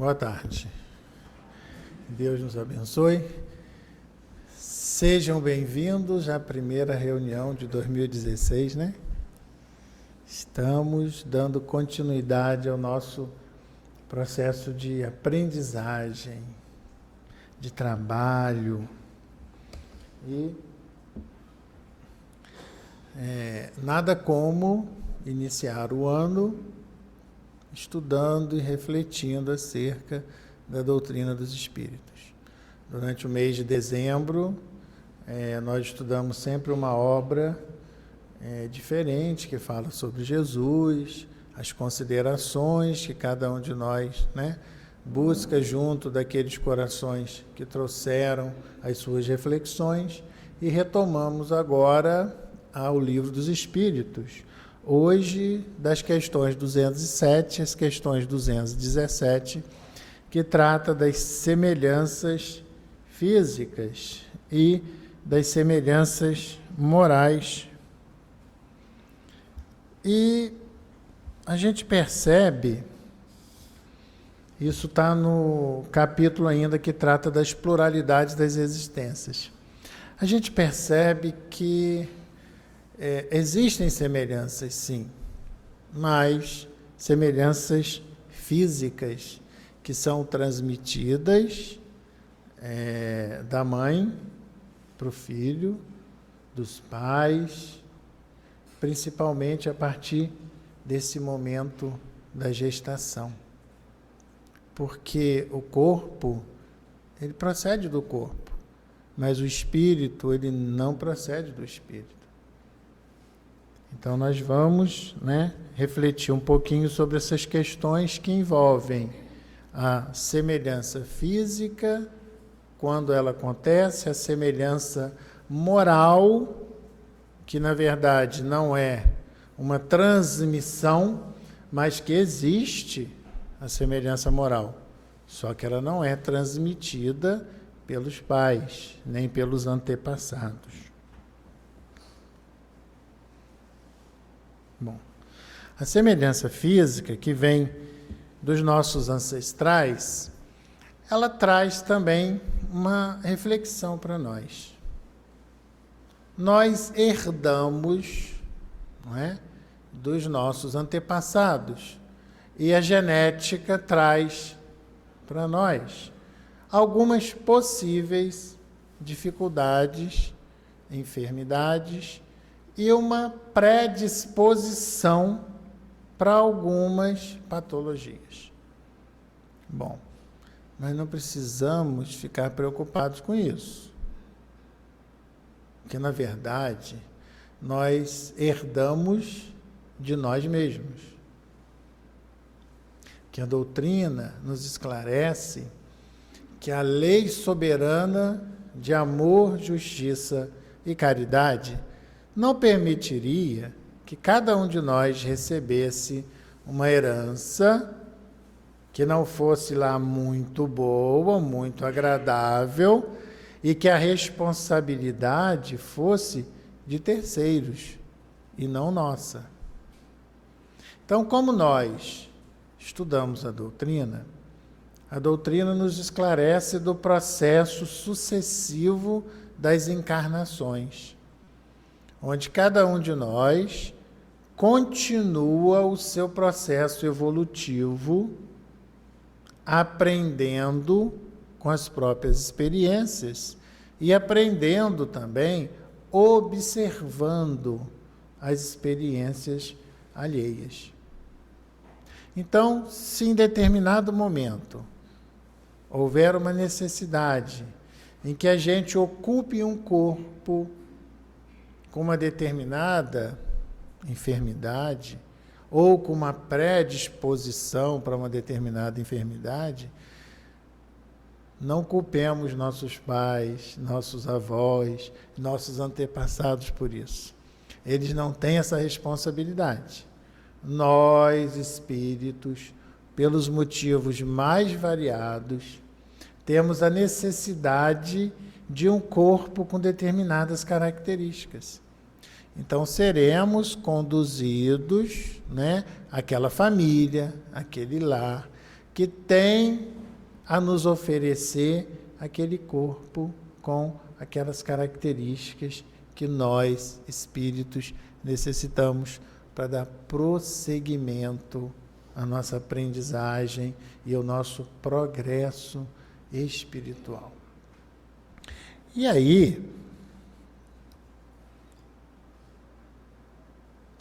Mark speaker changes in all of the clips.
Speaker 1: Boa tarde. Deus nos abençoe. Sejam bem-vindos à primeira reunião de 2016, né? Estamos dando continuidade ao nosso processo de aprendizagem, de trabalho e nada como iniciar o ano estudando e refletindo acerca da doutrina dos Espíritos. Durante o mês de dezembro, nós estudamos sempre uma obra diferente que fala sobre Jesus, as considerações que cada um de nós, busca junto daqueles corações que trouxeram as suas reflexões, e retomamos agora ao Livro dos Espíritos, hoje das questões 207 às questões 217, que trata das semelhanças físicas e das semelhanças morais. E a gente percebe, isso está no capítulo ainda que trata das pluralidades das existências. A gente percebe que existem semelhanças, sim, mas semelhanças físicas que são transmitidas da mãe para o filho, dos pais, principalmente a partir desse momento da gestação. Porque o corpo, ele procede do corpo, mas o espírito, ele não procede do espírito. Então nós vamos, refletir um pouquinho sobre essas questões que envolvem a semelhança física, quando ela acontece, a semelhança moral, que na verdade não é uma transmissão, mas que existe a semelhança moral, só que ela não é transmitida pelos pais, nem pelos antepassados. Bom, a semelhança física que vem dos nossos ancestrais, ela traz também uma reflexão para nós. Nós herdamos, dos nossos antepassados, e a genética traz para nós algumas possíveis dificuldades, enfermidades e uma predisposição para algumas patologias. Bom, nós não precisamos ficar preocupados com isso, porque, na verdade, nós herdamos de nós mesmos. Que a doutrina nos esclarece que a lei soberana de amor, justiça e caridade não permitiria que cada um de nós recebesse uma herança que não fosse lá muito boa, muito agradável, e que a responsabilidade fosse de terceiros e não nossa. Então, como nós estudamos a doutrina nos esclarece do processo sucessivo das encarnações, onde cada um de nós continua o seu processo evolutivo, aprendendo com as próprias experiências e aprendendo também observando as experiências alheias. Então, se em determinado momento houver uma necessidade em que a gente ocupe um corpo com uma determinada enfermidade ou com uma predisposição para uma determinada enfermidade, não culpemos nossos pais, nossos avós, nossos antepassados por isso. Eles não têm essa responsabilidade. Nós, espíritos, pelos motivos mais variados, temos a necessidade de um corpo com determinadas características. Então, seremos conduzidos, àquela família, aquele lar, que tem a nos oferecer aquele corpo com aquelas características que nós, espíritos, necessitamos para dar prosseguimento à nossa aprendizagem e ao nosso progresso espiritual. E aí,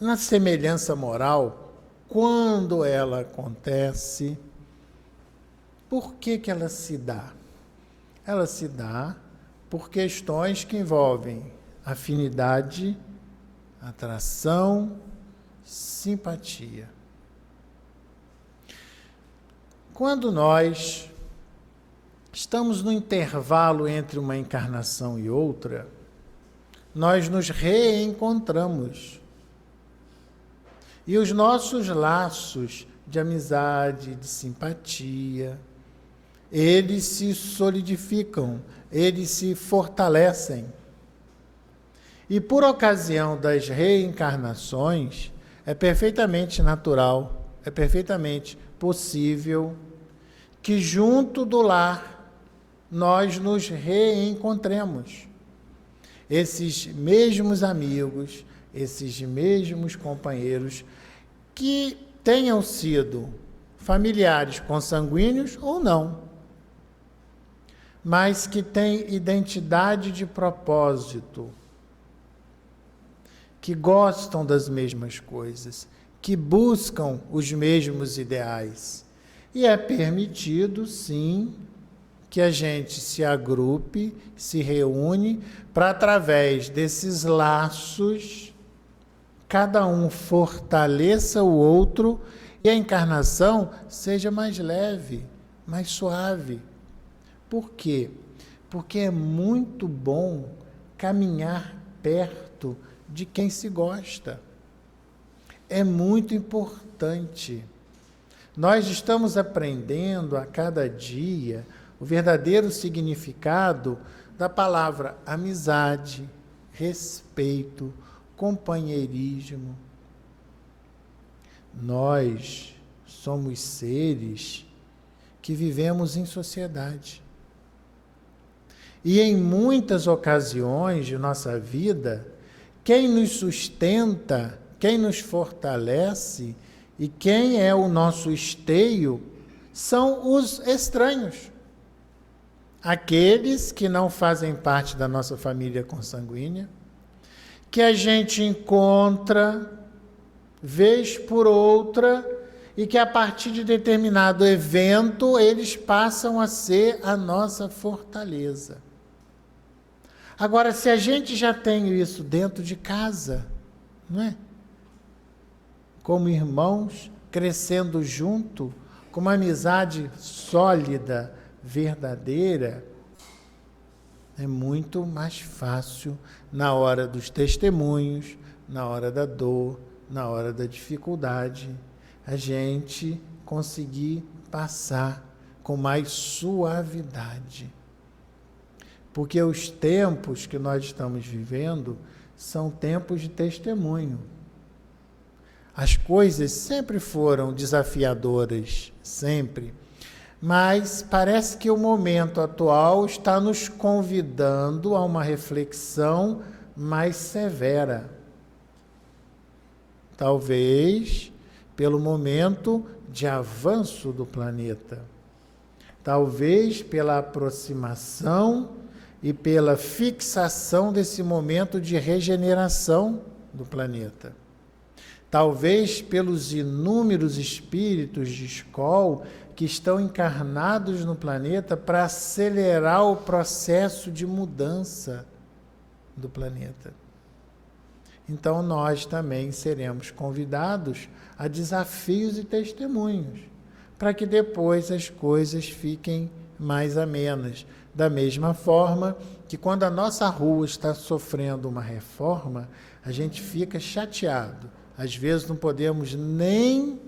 Speaker 1: na semelhança moral, quando ela acontece, por que ela se dá? Ela se dá por questões que envolvem afinidade, atração, simpatia. Quando nós estamos no intervalo entre uma encarnação e outra, nós nos reencontramos. E os nossos laços de amizade, de simpatia, eles se solidificam, eles se fortalecem. E por ocasião das reencarnações, é perfeitamente natural, é perfeitamente possível que junto do lar nós nos reencontremos. Esses mesmos amigos, esses mesmos companheiros que tenham sido familiares consanguíneos ou não, mas que têm identidade de propósito, que gostam das mesmas coisas, que buscam os mesmos ideais. E é permitido, sim, que a gente se agrupe, se reúne, para através desses laços, cada um fortaleça o outro e a encarnação seja mais leve, mais suave. Por quê? Porque é muito bom caminhar perto de quem se gosta. É muito importante. Nós estamos aprendendo a cada dia o verdadeiro significado da palavra amizade, respeito, companheirismo. Nós somos seres que vivemos em sociedade. E em muitas ocasiões de nossa vida, quem nos sustenta, quem nos fortalece e quem é o nosso esteio são os estranhos. Aqueles que não fazem parte da nossa família consanguínea, que a gente encontra vez por outra e que a partir de determinado evento eles passam a ser a nossa fortaleza. Agora, se a gente já tem isso dentro de casa, não é? Como irmãos, crescendo junto, com uma amizade sólida, verdadeira, é muito mais fácil na hora dos testemunhos, na hora da dor, na hora da dificuldade, a gente conseguir passar com mais suavidade. Porque os tempos que nós estamos vivendo são tempos de testemunho. As coisas sempre foram desafiadoras, sempre. Mas parece que o momento atual está nos convidando a uma reflexão mais severa. Talvez pelo momento de avanço do planeta. Talvez pela aproximação e pela fixação desse momento de regeneração do planeta. Talvez pelos inúmeros espíritos de escola que estão encarnados no planeta para acelerar o processo de mudança do planeta. Então nós também seremos convidados a desafios e testemunhos, para que depois as coisas fiquem mais amenas. Da mesma forma que quando a nossa rua está sofrendo uma reforma, a gente fica chateado. Às vezes não podemos nem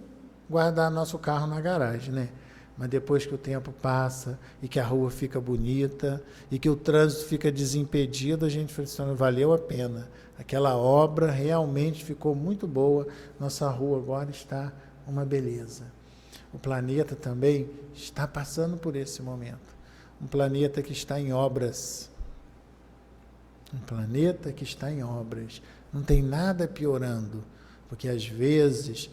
Speaker 1: guardar nosso carro na garagem, né? Mas depois que o tempo passa e que a rua fica bonita e que o trânsito fica desimpedido, a gente fala assim, valeu a pena. Aquela obra realmente ficou muito boa, nossa rua agora está uma beleza. O planeta também está passando por esse momento. Um planeta que está em obras. Um planeta que está em obras. Não tem nada piorando. Porque às vezes,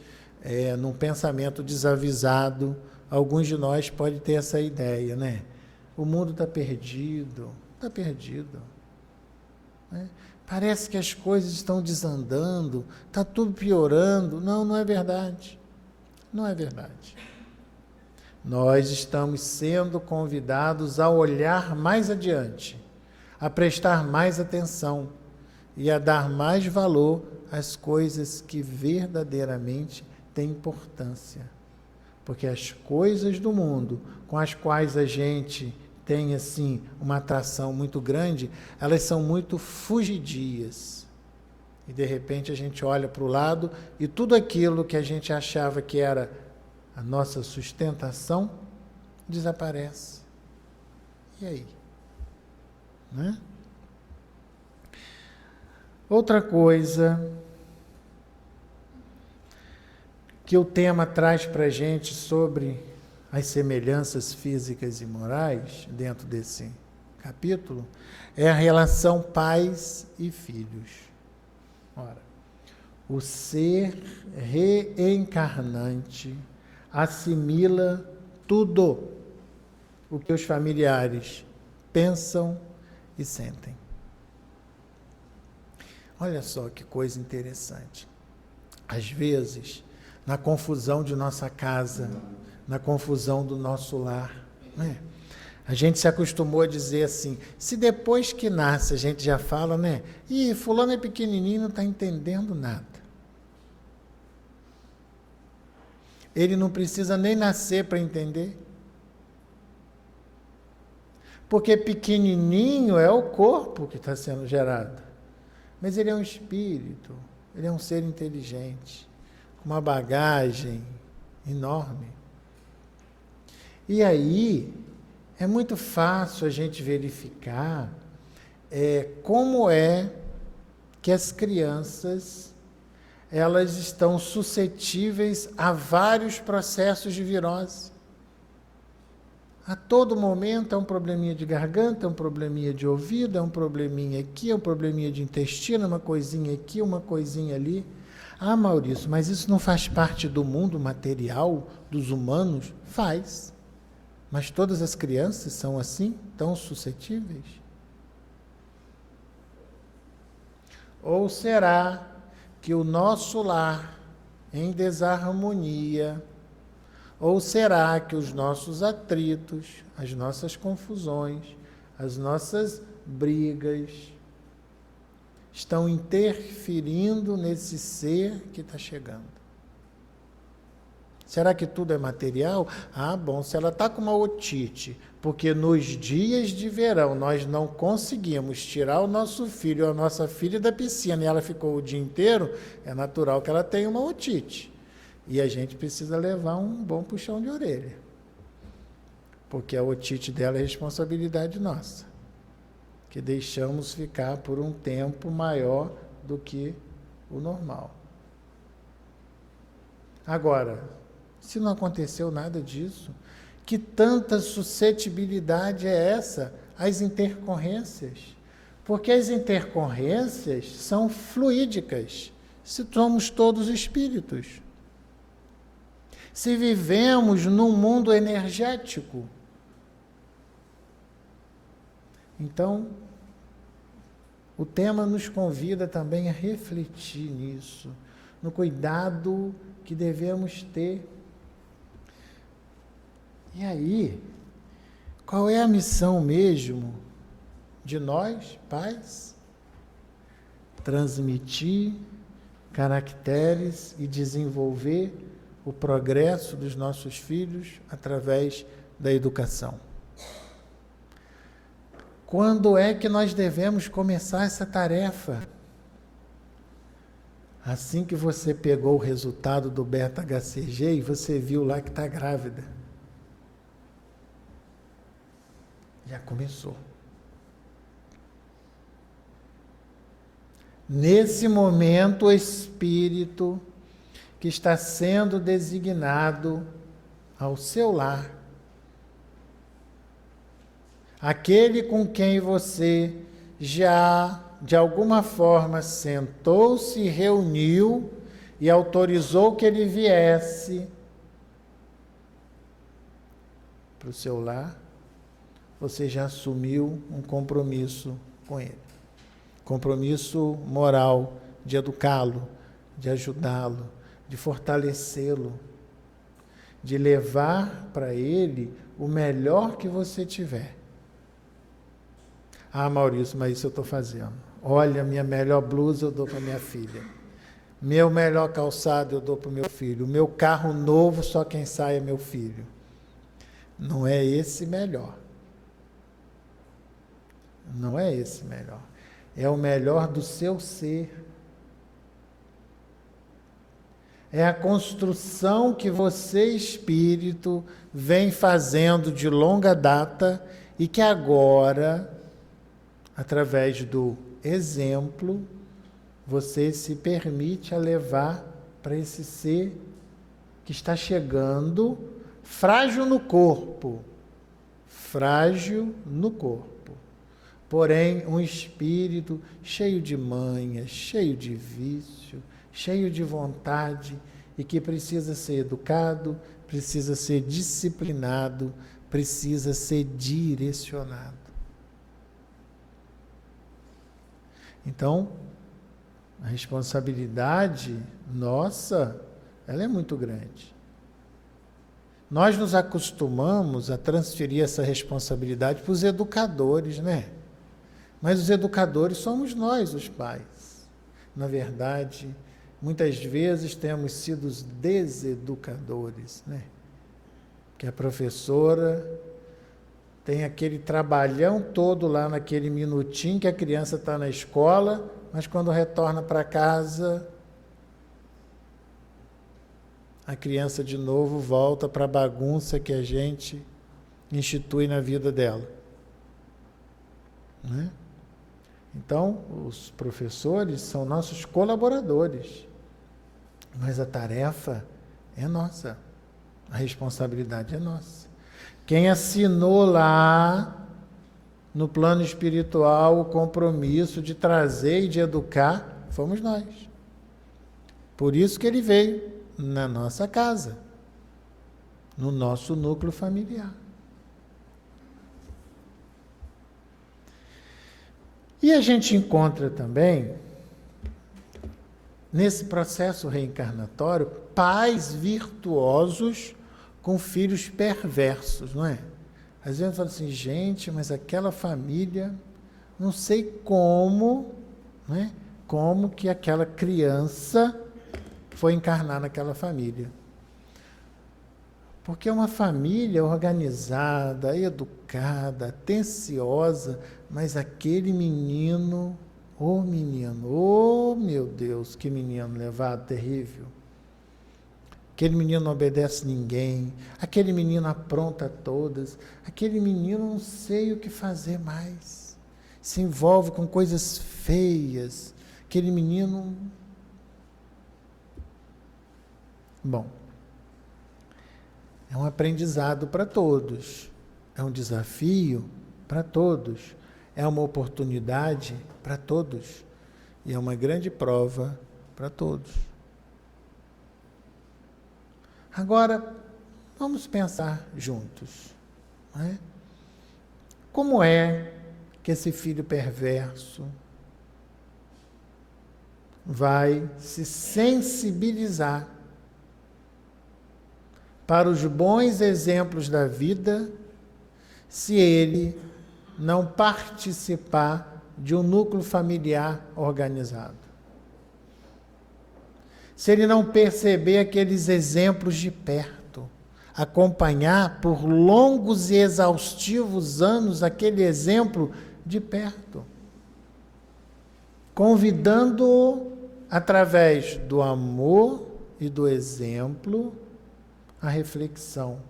Speaker 1: num pensamento desavisado, alguns de nós podem ter essa ideia, né? O mundo está perdido. Está perdido. Né? Parece que as coisas estão desandando, está tudo piorando. Não, não é verdade. Não é verdade. Nós estamos sendo convidados a olhar mais adiante, a prestar mais atenção e a dar mais valor às coisas que verdadeiramente têm importância. Porque as coisas do mundo com as quais a gente tem assim uma atração muito grande, elas são muito fugidias. E de repente a gente olha para o lado e tudo aquilo que a gente achava que era a nossa sustentação desaparece. E aí? Né? Outra coisa que o tema traz para a gente sobre as semelhanças físicas e morais, dentro desse capítulo, é a relação pais e filhos. Ora, o ser reencarnante assimila tudo o que os familiares pensam e sentem. Olha só que coisa interessante. Às vezes, na confusão de nossa casa, na confusão do nosso lar, né? A gente se acostumou a dizer assim, se depois que nasce a gente já fala, né? Ih, fulano é pequenininho, não está entendendo nada. Ele não precisa nem nascer para entender. Porque pequenininho é o corpo que está sendo gerado. Mas ele é um espírito, ele é um ser inteligente, com uma bagagem enorme. E aí, é muito fácil a gente verificar como é que as crianças elas estão suscetíveis a vários processos de virose. A todo momento é um probleminha de garganta, é um probleminha de ouvido, é um probleminha aqui, é um probleminha de intestino, uma coisinha aqui, uma coisinha ali. Ah, Maurício, mas isso não faz parte do mundo material dos humanos? Faz. Mas todas as crianças são assim, tão suscetíveis? Ou será que o nosso lar, em desarmonia, ou será que os nossos atritos, as nossas confusões, as nossas brigas, estão interferindo nesse ser que está chegando? Será que tudo é material? Ah, bom, se ela está com uma otite, porque nos dias de verão nós não conseguimos tirar o nosso filho ou a nossa filha da piscina e ela ficou o dia inteiro, é natural que ela tenha uma otite. E a gente precisa levar um bom puxão de orelha. Porque a otite dela é responsabilidade nossa. Que deixamos ficar por um tempo maior do que o normal. Agora, se não aconteceu nada disso, que tanta suscetibilidade é essa às intercorrências? Porque as intercorrências são fluídicas, se somos todos espíritos. Se vivemos num mundo energético. Então, o tema nos convida também a refletir nisso, no cuidado que devemos ter. E aí, qual é a missão mesmo de nós, pais? Transmitir caracteres e desenvolver o progresso dos nossos filhos através da educação. Quando é que nós devemos começar essa tarefa? Assim que você pegou o resultado do beta-HCG e você viu lá que está grávida. Já começou. Nesse momento, o espírito que está sendo designado ao seu lar. Aquele com quem você já, de alguma forma, sentou-se, reuniu e autorizou que ele viesse para o seu lar, você já assumiu um compromisso com ele. Compromisso moral de educá-lo, de ajudá-lo, de fortalecê-lo, de levar para ele o melhor que você tiver. Ah, Maurício, mas isso eu estou fazendo. Olha, minha melhor blusa eu dou para minha filha. Meu melhor calçado eu dou para o meu filho. O meu carro novo, só quem sai é meu filho. Não é esse melhor. Não é esse melhor. É o melhor do seu ser. É a construção que você, espírito, vem fazendo de longa data e que agora, através do exemplo, você se permite a levar para esse ser que está chegando, frágil no corpo, porém um espírito cheio de manhas, cheio de vício, cheio de vontade e que precisa ser educado, precisa ser disciplinado, precisa ser direcionado. Então, a responsabilidade nossa, ela é muito grande. Nós nos acostumamos a transferir essa responsabilidade para os educadores, né? Mas os educadores somos nós, os pais. Na verdade, muitas vezes temos sido os deseducadores, né? Que a professora tem aquele trabalhão todo lá naquele minutinho que a criança está na escola, mas quando retorna para casa, a criança de novo volta para a bagunça que a gente institui na vida dela. Né? Então, os professores são nossos colaboradores, mas a tarefa é nossa, a responsabilidade é nossa. Quem assinou lá, no plano espiritual, o compromisso de trazer e de educar, fomos nós. Por isso que ele veio na nossa casa, no nosso núcleo familiar. E a gente encontra também, nesse processo reencarnatório, pais virtuosos com filhos perversos, não é? Às vezes eu falo assim, gente, mas aquela família, não sei como, né? Como que aquela criança foi encarnar naquela família. Porque é uma família organizada, educada, atenciosa, mas aquele menino, oh meu Deus, que menino levado, terrível. Aquele menino não obedece ninguém, aquele menino apronta todas, aquele menino não sei o que fazer mais, se envolve com coisas feias, aquele menino... Bom, é um aprendizado para todos, é um desafio para todos, é uma oportunidade para todos e é uma grande prova para todos. Agora, vamos pensar juntos. Não é? Como é que esse filho perverso vai se sensibilizar para os bons exemplos da vida se ele não participar de um núcleo familiar organizado? Se ele não perceber aqueles exemplos de perto, acompanhar por longos e exaustivos anos aquele exemplo de perto, convidando-o, através do amor e do exemplo, à reflexão.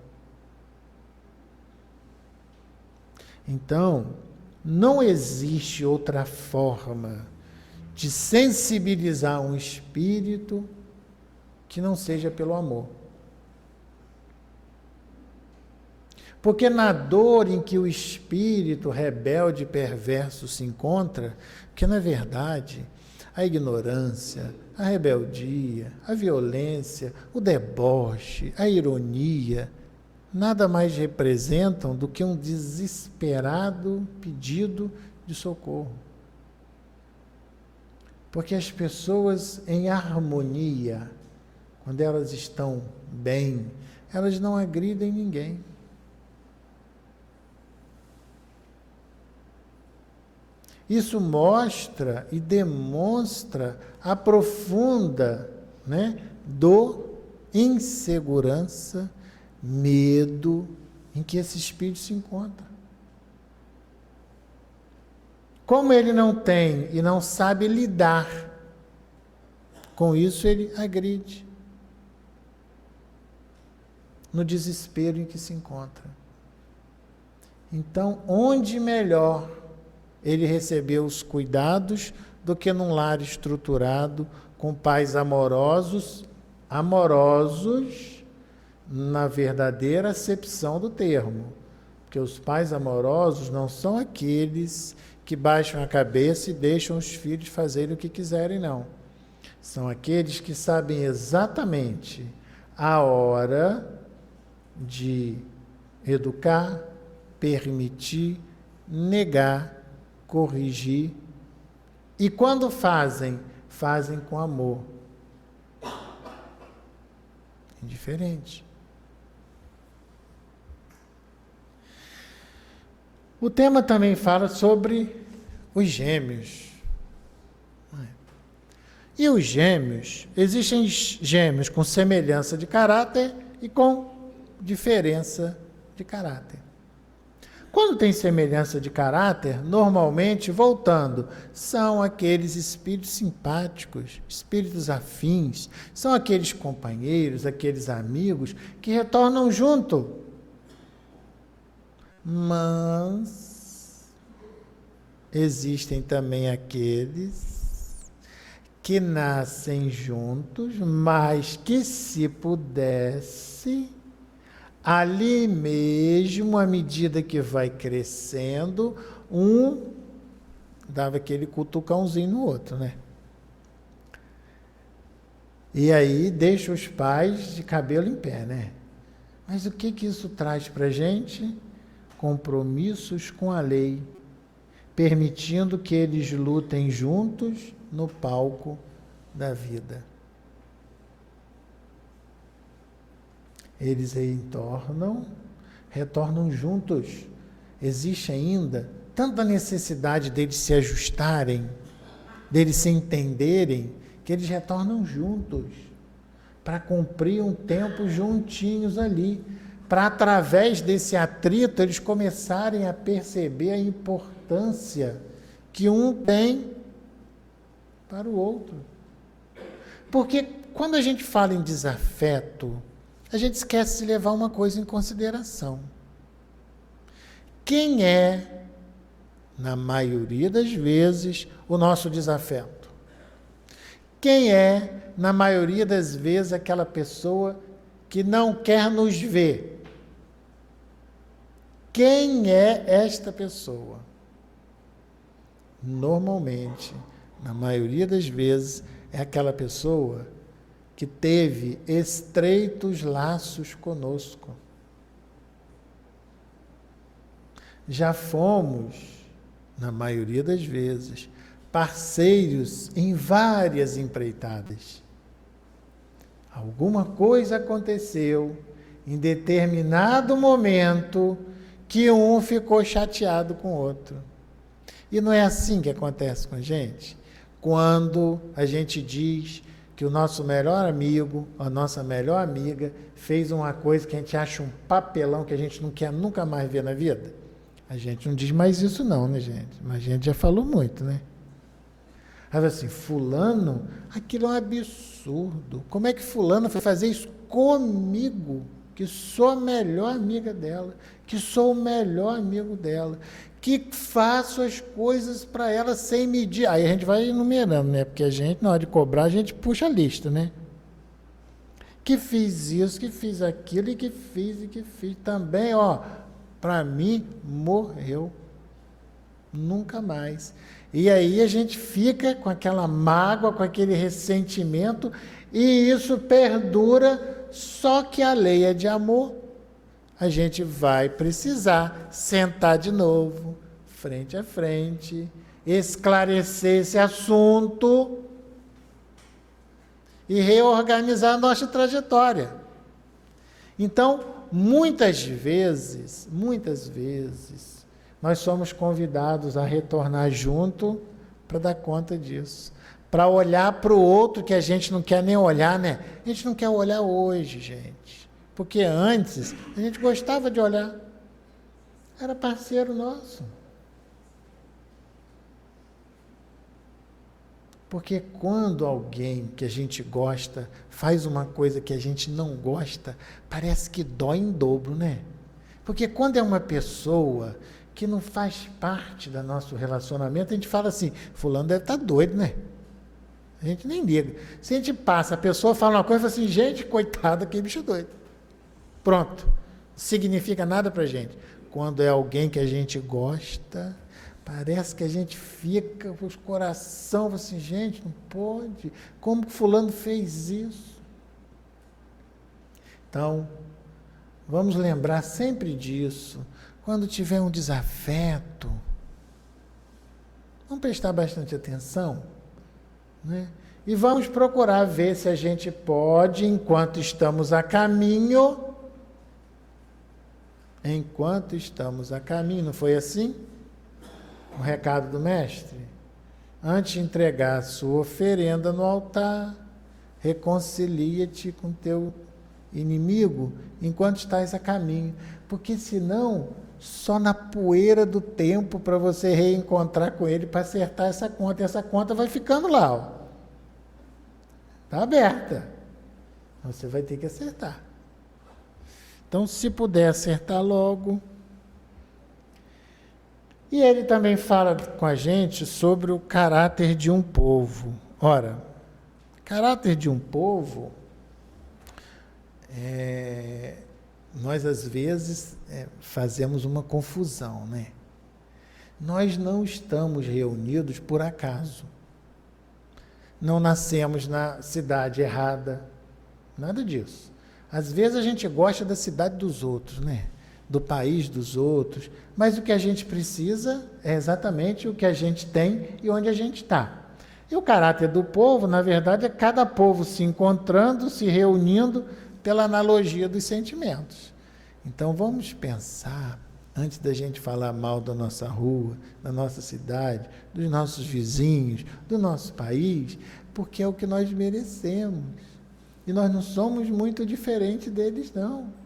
Speaker 1: Então, não existe outra forma de sensibilizar um espírito que não seja pelo amor. Porque na dor em que o espírito rebelde e perverso se encontra, que na verdade a ignorância, a rebeldia, a violência, o deboche, a ironia, nada mais representam do que um desesperado pedido de socorro. Porque as pessoas em harmonia, quando elas estão bem, elas não agridem ninguém. Isso mostra e demonstra a profunda, dor, insegurança, medo em que esse espírito se encontra. Como ele não tem e não sabe lidar com isso, ele agride no desespero em que se encontra. Então, onde melhor ele recebeu os cuidados do que num lar estruturado, com pais amorosos na verdadeira acepção do termo. Porque os pais amorosos não são aqueles que baixam a cabeça e deixam os filhos fazerem o que quiserem, não. São aqueles que sabem exatamente a hora de educar, permitir, negar, corrigir. E quando fazem com amor. Indiferente. O tema também fala sobre os gêmeos. E os gêmeos, existem gêmeos com semelhança de caráter e com diferença de caráter. Quando tem semelhança de caráter, normalmente, voltando, são aqueles espíritos simpáticos, espíritos afins, são aqueles companheiros, aqueles amigos que retornam junto. Mas existem também aqueles que nascem juntos, mas que, se pudesse, ali mesmo, à medida que vai crescendo, um dava aquele cutucãozinho no outro, E aí deixa os pais de cabelo em pé, Mas o que isso traz para a gente? Compromissos com a lei, permitindo que eles lutem juntos no palco da vida. Eles retornam juntos. Existe ainda tanta necessidade deles se ajustarem, deles se entenderem, que eles retornam juntos, para cumprir um tempo juntinhos ali, para, através desse atrito, eles começarem a perceber a importância que um tem para o outro. Porque quando a gente fala em desafeto, a gente esquece de levar uma coisa em consideração. Quem é, na maioria das vezes, o nosso desafeto? Quem é, na maioria das vezes, aquela pessoa que não quer nos ver? Quem é esta pessoa? Normalmente, na maioria das vezes, é aquela pessoa que teve estreitos laços conosco. Já fomos, na maioria das vezes, parceiros em várias empreitadas. Alguma coisa aconteceu em determinado momento que um ficou chateado com o outro. E não é assim que acontece com a gente? Quando a gente diz que o nosso melhor amigo, a nossa melhor amiga, fez uma coisa que a gente acha um papelão que a gente não quer nunca mais ver na vida. A gente não diz mais isso não, gente? Mas a gente já falou muito, Aí assim, fulano, aquilo é um absurdo. Como é que fulano foi fazer isso comigo? Que sou a melhor amiga dela, que sou o melhor amigo dela, que faço as coisas para ela sem medir. Aí a gente vai enumerando, Porque a gente, na hora de cobrar, a gente puxa a lista, Que fiz isso, que fiz aquilo, e que fiz também, Para mim, morreu. Nunca mais. E aí a gente fica com aquela mágoa, com aquele ressentimento, e isso perdura, só que a lei é de amor. A gente vai precisar sentar de novo, frente a frente, esclarecer esse assunto e reorganizar a nossa trajetória. Então, muitas vezes, nós somos convidados a retornar junto para dar conta disso. Para olhar para o outro que a gente não quer nem olhar, né? A gente não quer olhar hoje, gente. Porque antes a gente gostava de olhar. Era parceiro nosso. Porque quando alguém que a gente gosta faz uma coisa que a gente não gosta, parece que dói em dobro, né? Porque quando é uma pessoa que não faz parte do nosso relacionamento, a gente fala assim, fulano deve estar doido, né? A gente nem liga. Se a gente passa, a pessoa fala uma coisa e fala assim, gente, coitado, que bicho doido. Pronto. Não significa nada pra gente. Quando é alguém que a gente gosta, parece que a gente fica com os coração, assim, gente, não pode. Como que fulano fez isso? Então, vamos lembrar sempre disso. Quando tiver um desafeto, vamos prestar bastante atenção, né? E vamos procurar ver se a gente pode, enquanto estamos a caminho, não foi assim? O recado do mestre? Antes de entregar a sua oferenda no altar, reconcilia-te com teu inimigo enquanto estás a caminho. Porque senão, só na poeira do tempo para você reencontrar com ele para acertar essa conta. E essa conta vai ficando lá, ó. Está aberta. Você vai ter que acertar. Então, se puder acertar logo. E ele também fala com a gente sobre o caráter de um povo. Ora, caráter de um povo, nós às vezes fazemos uma confusão, né? Nós não estamos reunidos por acaso. Não nascemos na cidade errada, nada disso. Às vezes a gente gosta da cidade dos outros, né? Do país dos outros, mas o que a gente precisa é exatamente o que a gente tem e onde a gente está. E o caráter do povo, na verdade, é cada povo se encontrando, se reunindo pela analogia dos sentimentos. Então vamos pensar, antes da gente falar mal da nossa rua, da nossa cidade, dos nossos vizinhos, do nosso país, porque é o que nós merecemos. E nós não somos muito diferentes deles, não.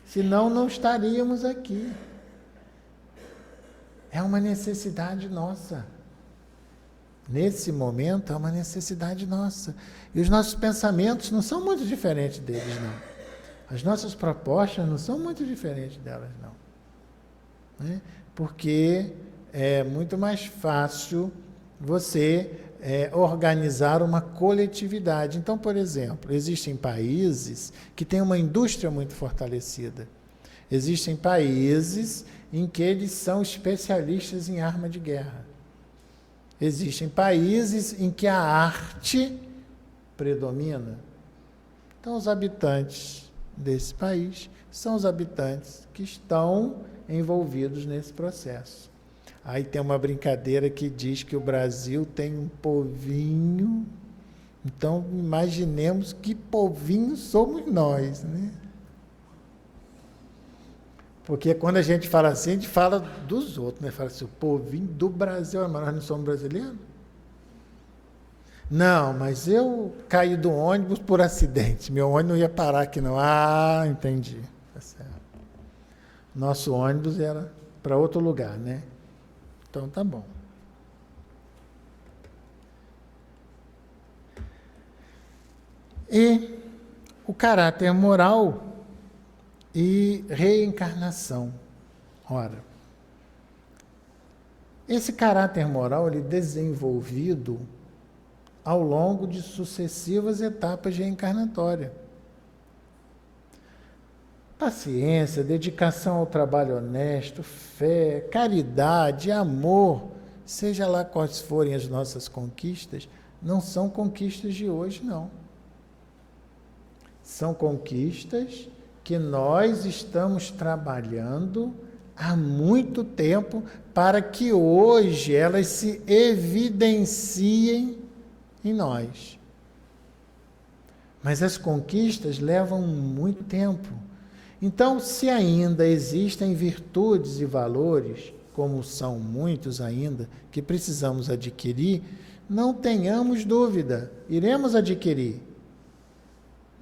Speaker 1: Senão não estaríamos aqui. É uma necessidade nossa. Nesse momento é uma necessidade nossa. E os nossos pensamentos não são muito diferentes deles, não. As nossas propostas não são muito diferentes delas, não. Né? Porque é muito mais fácil você organizar uma coletividade. Então, por exemplo, existem países que têm uma indústria muito fortalecida. Existem países em que eles são especialistas em arma de guerra. Existem países em que a arte predomina. Então, os habitantes desse país são os habitantes que estão envolvidos nesse processo. Aí tem uma brincadeira que diz que o Brasil tem um povinho. Então, imaginemos que povinho somos nós, né? Porque quando a gente fala assim, a gente fala dos outros, né? Fala assim, o povinho do Brasil, mas nós não somos brasileiros? Não, mas eu caí do ônibus por acidente. Meu ônibus não ia parar aqui, não. Ah, entendi. Tá certo. Nosso ônibus era para outro lugar, né? Então, tá bom. E o caráter moral e reencarnação. Ora, esse caráter moral ele é desenvolvido ao longo de sucessivas etapas reencarnatórias. Paciência, dedicação ao trabalho honesto, fé, caridade, amor, seja lá quais forem as nossas conquistas, não são conquistas de hoje, não. São conquistas que nós estamos trabalhando há muito tempo para que hoje elas se evidenciem em nós. Mas as conquistas levam muito tempo. Então, se ainda existem virtudes e valores, como são muitos ainda, que precisamos adquirir, não tenhamos dúvida, iremos adquirir.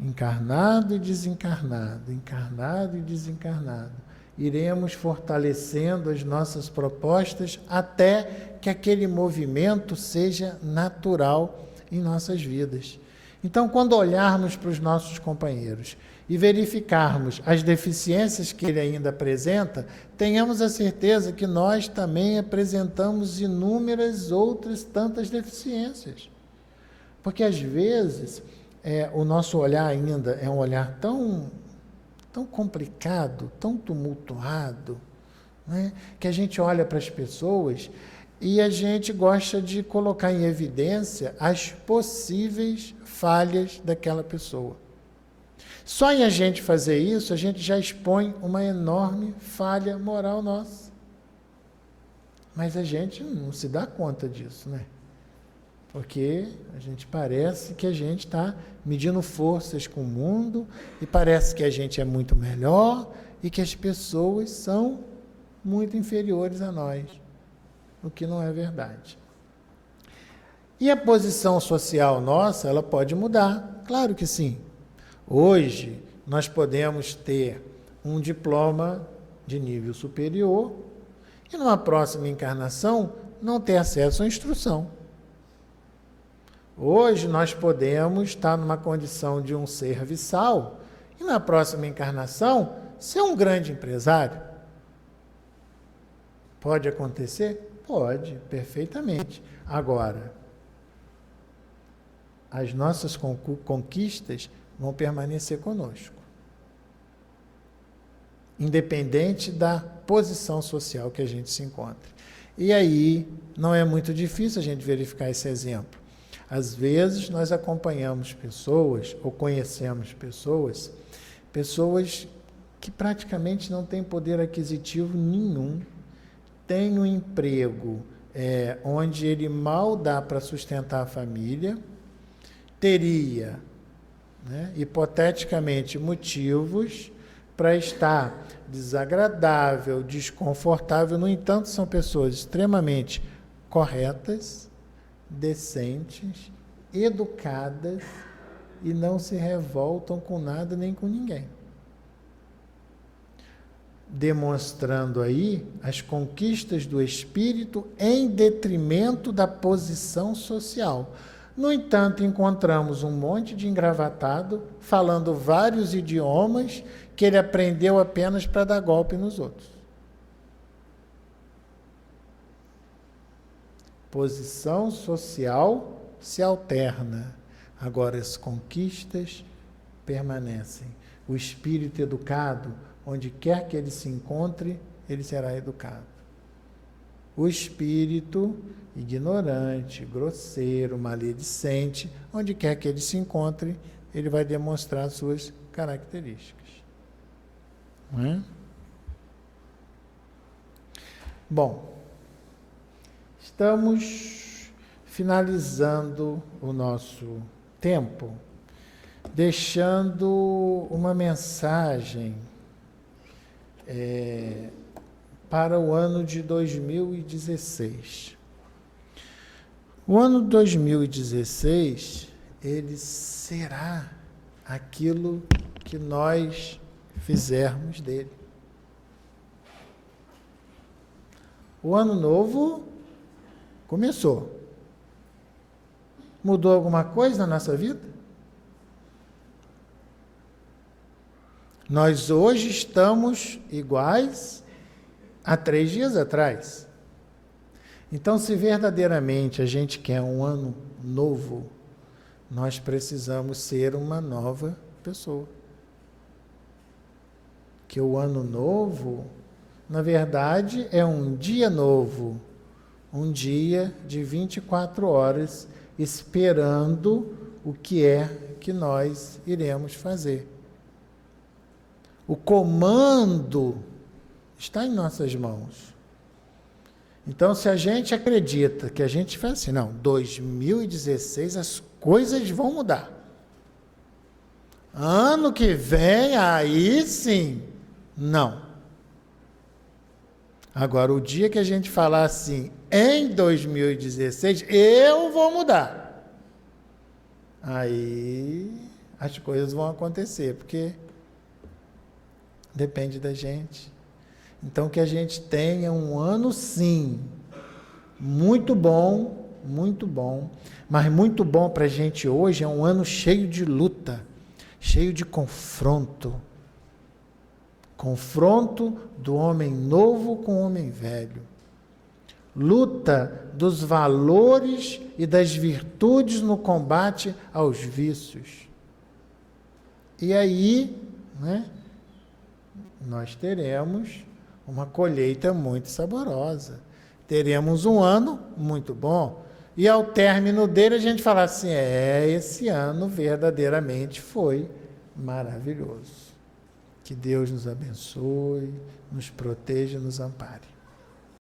Speaker 1: Encarnado e desencarnado, encarnado e desencarnado. Iremos fortalecendo as nossas propostas até que aquele movimento seja natural em nossas vidas. Então, quando olharmos para os nossos companheiros e verificarmos as deficiências que ele ainda apresenta, tenhamos a certeza que nós também apresentamos inúmeras outras tantas deficiências. Porque, às vezes, o nosso olhar ainda é um olhar tão complicado, tão tumultuado, né? Que a gente olha para as pessoas e a gente gosta de colocar em evidência as possíveis falhas daquela pessoa. Só em a gente fazer isso, a gente já expõe uma enorme falha moral nossa. Mas a gente não se dá conta disso, né? Porque a gente parece que a gente está medindo forças com o mundo e parece que a gente é muito melhor e que as pessoas são muito inferiores a nós, o que não é verdade. E a posição social nossa, ela pode mudar, claro que sim. Hoje, nós podemos ter um diploma de nível superior e numa próxima encarnação não ter acesso à instrução. Hoje nós podemos estar numa condição de um serviçal e na próxima encarnação ser um grande empresário. Pode acontecer? Pode, perfeitamente. Agora, as nossas conquistas vão permanecer conosco, independente da posição social que a gente se encontre. E aí não é muito difícil a gente verificar esse exemplo. Às vezes nós acompanhamos pessoas ou conhecemos pessoas que praticamente não têm poder aquisitivo nenhum, têm um emprego onde ele mal dá para sustentar a família, teria, né, hipoteticamente, motivos para estar desagradável, desconfortável. No entanto, são pessoas extremamente corretas, decentes, educadas e não se revoltam com nada nem com ninguém. Demonstrando aí as conquistas do espírito em detrimento da posição social. No entanto, encontramos um monte de engravatado falando vários idiomas que ele aprendeu apenas para dar golpe nos outros. Posição social se alterna, agora as conquistas permanecem. O espírito educado, onde quer que ele se encontre, ele será educado. O espírito ignorante, grosseiro, maledicente, onde quer que ele se encontre, ele vai demonstrar suas características. Não é? Bom, estamos finalizando o nosso tempo, deixando uma mensagem para o ano de 2016. O ano de 2016, ele será aquilo que nós fizermos dele. O ano novo começou. Mudou alguma coisa na nossa vida? Nós hoje estamos iguais a 3 dias atrás. Então, se verdadeiramente a gente quer um ano novo, nós precisamos ser uma nova pessoa. que o ano novo, na verdade, é um dia novo, um dia de 24 horas, esperando o que é que nós iremos fazer. O comando está em nossas mãos. Então, se a gente acredita que a gente faz assim, não, 2016 as coisas vão mudar. Ano que vem, aí sim, não. Agora, o dia que a gente falar assim, em 2016, eu vou mudar. Aí as coisas vão acontecer, porque depende da gente. Então, que a gente tenha um ano, sim, muito bom, mas muito bom para a gente hoje é um ano cheio de luta, cheio de confronto. Confronto do homem novo com o homem velho. Luta dos valores e das virtudes no combate aos vícios. E aí, né, nós teremos uma colheita muito saborosa. Teremos um ano muito bom. E ao término dele a gente fala assim, esse ano verdadeiramente foi maravilhoso. Que Deus nos abençoe, nos proteja e nos ampare.